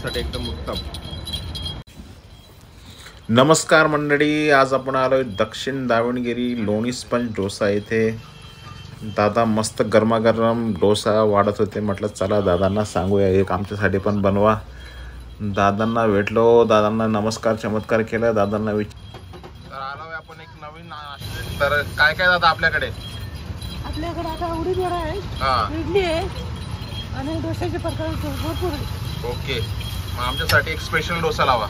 नाश्त्यासाठी एकदम उत्तम. नमस्कार मंडळी, आज आपण आलोय दक्षिण दावणगिरी लोणी स्पंज डोसा येथे. दादा मस्त गरमागरम डोसा वाढत होते. म्हटलं चला दादांना सांगूया एक आमच्यासाठी पण बनवा. दादांना भेटलो, दादांना नमस्कार चमत्कार केला. दादांना तर आलोय आपण एक नवीन नाश्ते. तर काय काय दादा आपल्याकडे? आपल्याकडे आता उडीद वडा आहे, हा इडली आहे आणि डोश्याचे प्रकार भरपूर आहे. ओके, मग आमच्यासाठी एक स्पेशल डोसा लावा.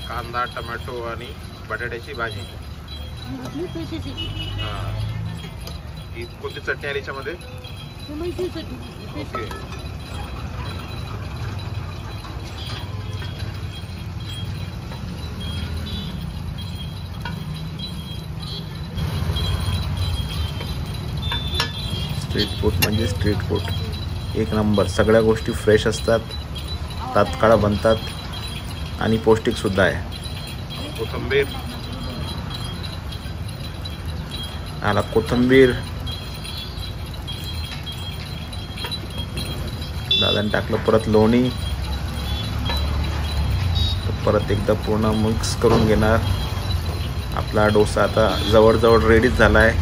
कांदा, टोमॅटो आणि बटाट्याची भाजी. आपली पेशीची हा, ही कोणती चटणी आली याच्यामध्ये? मैत्री चटणी. ओके, स्ट्रीट फूड म्हणजे स्ट्रीट फूड एक नंबर. सगळ्या गोष्टी फ्रेश असतात, तात्काळ बनतात आणि पौष्टिक सुद्धा आहे. कोथिंबीर आला, कोथिंबीर दादाने टाकलं. परत लोणी, परत एकदा पूर्ण मिक्स करून घेणार. आपला डोसा आता जवळजवळ रेडीच झाला आहे.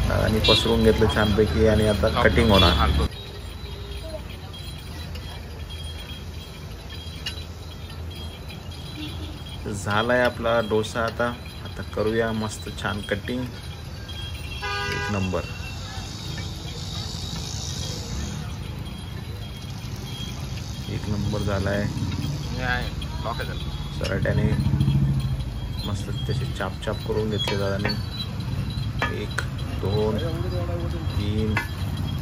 दादाने पसरून घेतलं छानपैकी आणि आता कटिंग होणार. झालाय आपला डोसा. आता करूया मस्त छान कटिंग. एक नंबर. एक नंबर झालाय. सराट्याने मस्त त्याचे चाप चाप करून घेतले दादाने. 1 2 3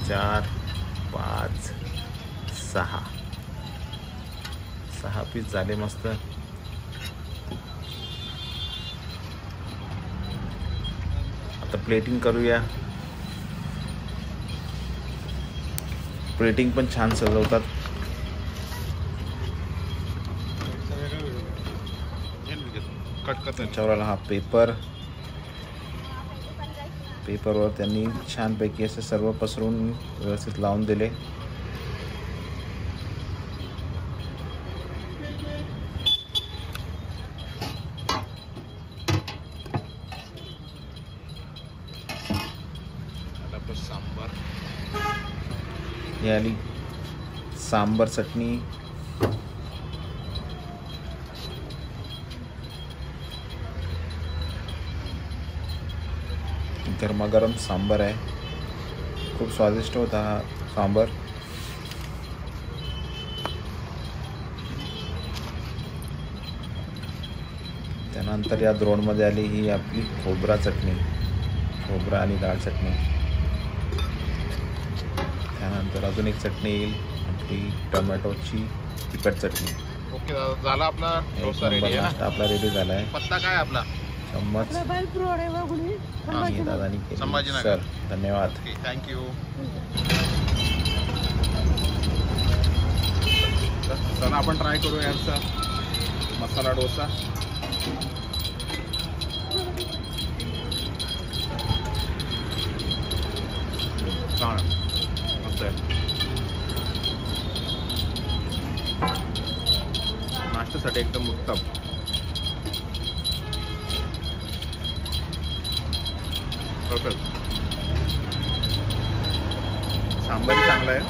4 5 6 पीस झाले मस्त. आता प्लेटिंग करूया. प्लेटिंग पण छान सजवतात. त्याच्यावर हा पेपरवर त्यांनी छानपैकी असे सर्व पसरून व्यवस्थित लावून दिले. सांबार ही आली सांबर चटणी. गरमागरम सांबर आहे. खूप स्वादिष्ट होता हा सांबर. त्यानंतर या द्रोणमध्ये आली ही आपली खोबरा चटणी, खोबरा आणि डाळ चटणी. त्यानंतर अजून एक चटणी येईल आपली टोमॅटोची तिखट चटणी. ओके दादा, झाला आपला डोसा रेडी. आपला रेडी झाला आहे. पत्ता काय आपला? चम्मच दादानी केली. संभाजीनगर. सर धन्यवाद. थँक्यू. चला आपण ट्राय करू यांचा मसाला डोसा. छान मस्त आहे. नाश्त्यासाठी एकदम उत्तम. सांबार चांगला आहे.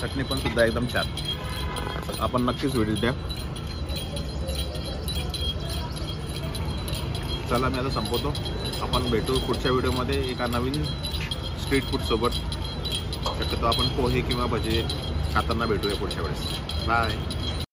चटणी पण सुद्धा एकदम छान. आपण नक्कीच व्हिडिओ द्या. चला मी आता संपवतो. आपण भेटू पुढच्या व्हिडिओमध्ये एका नवीन स्ट्रीट फूड सोबत. शक्यतो आपण पोहे किंवा भजे खाताना भेटूया पुढच्या वेळेस. बाय.